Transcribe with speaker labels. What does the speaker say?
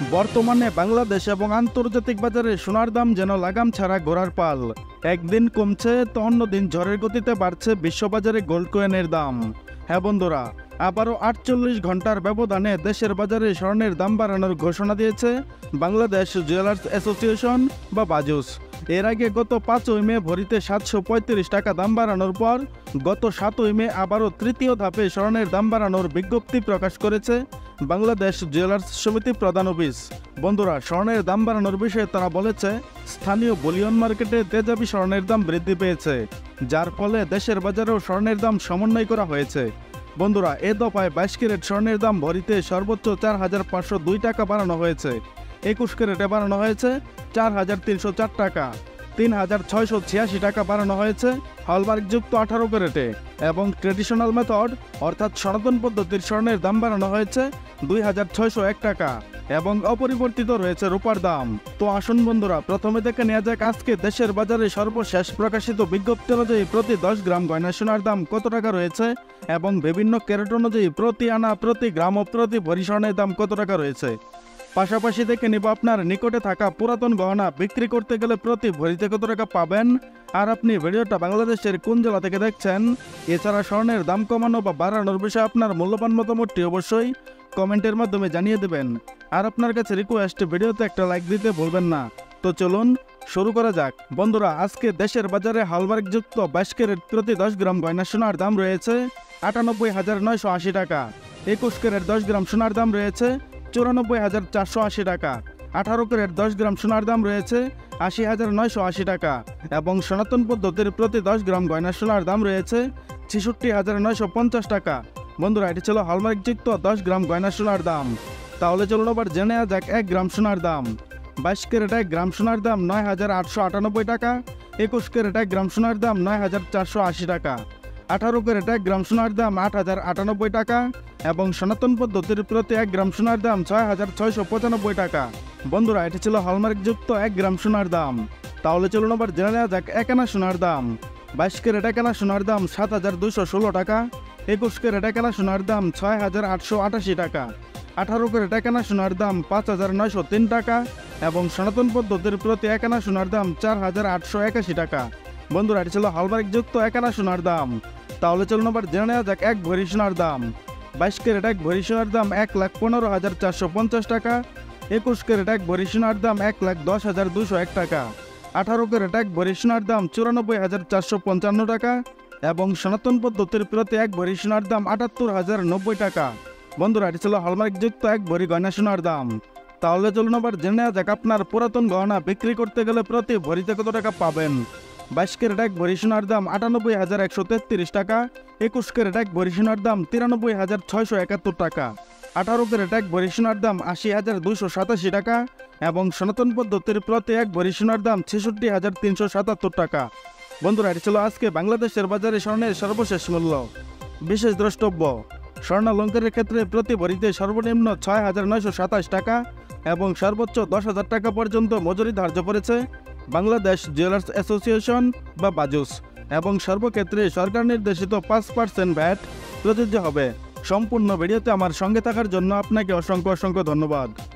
Speaker 1: বর্তমানে বাংলাদেশ এবং আন্তর্জাতিক বাজারে সোনার দাম যেন লাগাম ছাড়া ঘোড়ার পাল। একদিন কমছে তো অন্যদিন ঝড়ের গতিতে বাড়ছে বিশ্ববাজারে গোল্ড কয়েনের দাম। হ্যাঁ বন্ধুরা, আবারও 48 ঘন্টার ব্যবধানে দেশের বাজারে স্বর্ণের দাম বাড়ানোর ঘোষণা দিয়েছে বাংলাদেশ জুয়েলার্স অ্যাসোসিয়েশন বা বাজুস। এর আগে গত 5ই মে ভরিতে 735 টাকা দাম বাড়ানোর পর গত 7ই মে আবারও তৃতীয় ধাপে স্বর্ণের দাম বাড়ানোর বিজ্ঞপ্তি প্রকাশ করেছে বাংলাদেশ জুয়েলার্স সমিতি প্রধান অফিস। বন্ধুরা, স্বর্ণের দাম বাড়ানোর বিষয়ে তারা বলেছে, স্থানীয় বুলিয়ন মার্কেটে তেজাবি স্বর্ণের দাম বৃদ্ধি পেয়েছে, যার ফলে দেশের বাজারেও স্বর্ণের দাম সমন্বয় করা হয়েছে। বন্ধুরা, এ দফায় 22 ক্যারেট স্বর্ণের দাম ভরিতে সর্বোচ্চ 4502 টাকা বাড়ানো হয়েছে। 21 ক্যারেটে বাড়ানো হয়েছে 4304 টাকা। 3686 টাকা বাড়ানো হয়েছে হলমার্কযুক্ত 18 ক্যারেটে এবং ট্রেডিশনাল মেথড অর্থাৎ সনাতন পদ্ধতির স্বর্ণের দাম বাড়ানো হয়েছে 2601 টাকা এবং অপরিবর্তিত রয়েছে রূপার দাম। তো আসুন বন্ধুরা, প্রথমে দেখে নেওয়া যাক আজকে দেশের বাজারে সর্বশেষ প্রকাশিত বিজ্ঞপ্তি অনুযায়ী প্রতি 10 গ্রাম গয়না সোনার দাম কত টাকা রয়েছে এবং বিভিন্ন ক্যারেট অনুযায়ী প্রতি আনা, প্রতি গ্রাম ও প্রতি ভরি স্বর্ণের দাম কত টাকা রয়েছে। পাশাপাশি দেখে নিব আপনার নিকটে থাকা পুরাতন গহনা বিক্রি করতে গেলে প্রতি ভরিতে কত টাকা পাবেন আর আপনি ভিডিওটা বাংলাদেশের কোন জেলা থেকে দেখছেন। এছাড়া স্বর্ণের দাম কমানো বা বাড়ানোর বিষয়ে আপনার মূল্যবান মতামতটি অবশ্যই কমেন্টের মাধ্যমে জানিয়ে দেবেন। আর আপনার কাছে রিকোয়েস্ট, ভিডিওতে একটা লাইক দিতে ভুলবেন না। তো চলুন শুরু করা যাক। বন্ধুরা, আজকে দেশের বাজারে হলমার্কযুক্ত 22 ক্যারেট প্রতি 10 গ্রাম গয়না সোনার দাম রয়েছে 98,980 টাকা। 21 ক্যারেট 10 গ্রাম সোনার দাম রয়েছে 94,480 টাকা। 18 ক্যারেট 10 গ্রাম সোনার দাম রয়েছে 80,980 টাকা এবং সনাতন পদ্ধতির প্রতি 10 গ্রাম গয়না সোনার দাম রয়েছে 66,950 টাকা। বন্ধুরা, এটি ছিল হলমার্কযুক্ত 10 গ্রাম গয়না সোনার দাম। তাহলে চলুন আবার জেনে নেওয়া যাক 1 গ্রাম সোনার দাম। 22 ক্যারেট 1 গ্রাম সোনার দাম 9,898 টাকা। 21 ক্যারেট 1 গ্রাম সোনার দাম 9,480 টাকা। 18 ক্যারেট 1 গ্রাম সোনার দাম 8,098 টাকা এবং সনাতন পদ্ধতির প্রতি 1 গ্রাম সোনার দাম 6,695 টাকা। বন্ধুরা, এটি ছিল হলমার্কযুক্ত 1 গ্রাম সোনার দাম। তাহলে চলুন আবার জেনে নেওয়া যাক 1 আনা সোনার দাম। 22 ক্যারেট 1 আনা সোনার দাম 7,216 টাকা। 21 ক্যারেট 1 আনা সোনার দাম 6,888 টাকা। 18 ক্যারেট 1 আনা সোনার দাম 5,903 টাকা এবং সনাতন পদ্ধতির প্রতি 1 আনা সোনার দাম 4,881 টাকা। বন্ধুরা, এটি ছিল হলমার্কযুক্ত 1 আনা সোনার দাম। তাহলে চলুন আবার জেনে নেওয়া যাক 1 ভরি সোনার দাম। 22 ক্যারেট 1 ভরি সোনার দাম 1,15,450 টাকা। 21 ক্যারেট 1 ভরি সোনার দাম 1,10,201 টাকা। 18 ক্যারেট 1 ভরি সোনার দাম 94,455 টাকা এবং সনাতন পদ্ধতির প্রতি 1 ভরি সোনার দাম 78,090 টাকা। বন্ধুরা, এটি ছিল হলমার্কযুক্ত 1 ভরি গয়না সোনার দাম। তাহলে চলুন আবার জেনে নেওয়া যাক আপনার পুরাতন গহনা বিক্রি করতে গেলে প্রতি ভরিতে কত টাকা পাবেন। 22 ক্যারেট 1 ভরি সোনার দাম 98,133 টাকা। 21 ক্যারেট 1 ভরি সোনার দাম 93,671 টাকা। 18 ক্যারেট 1 ভরি সোনার দাম 80,287 টাকা এবং সনাতন পদ্ধতির প্রতি 1 ভরি সোনার দাম 66,377 টাকা। বন্ধুরা, এটি ছিল আজকে বাংলাদেশের বাজারে স্বর্ণের সর্বশেষ মূল্য। বিশেষ দ্রষ্টব্য, স্বর্ণালঙ্কারের ক্ষেত্রে প্রতি ভরিতে সর্বনিম্ন 6,927 টাকা এবং সর্বোচ্চ 10,000 টাকা পর্যন্ত মজুরি ধার্য করেছে বাংলাদেশ জুয়েলার্স অ্যাসোসিয়েশন বা বাজুস এবং সর্বক্ষেত্রে সরকার নির্দেশিত 5% ভ্যাট প্রযোজ্য হবে। সম্পূর্ণ ভিডিওতে আমার সঙ্গে থাকার জন্য আপনাকে অসংখ্য ধন্যবাদ।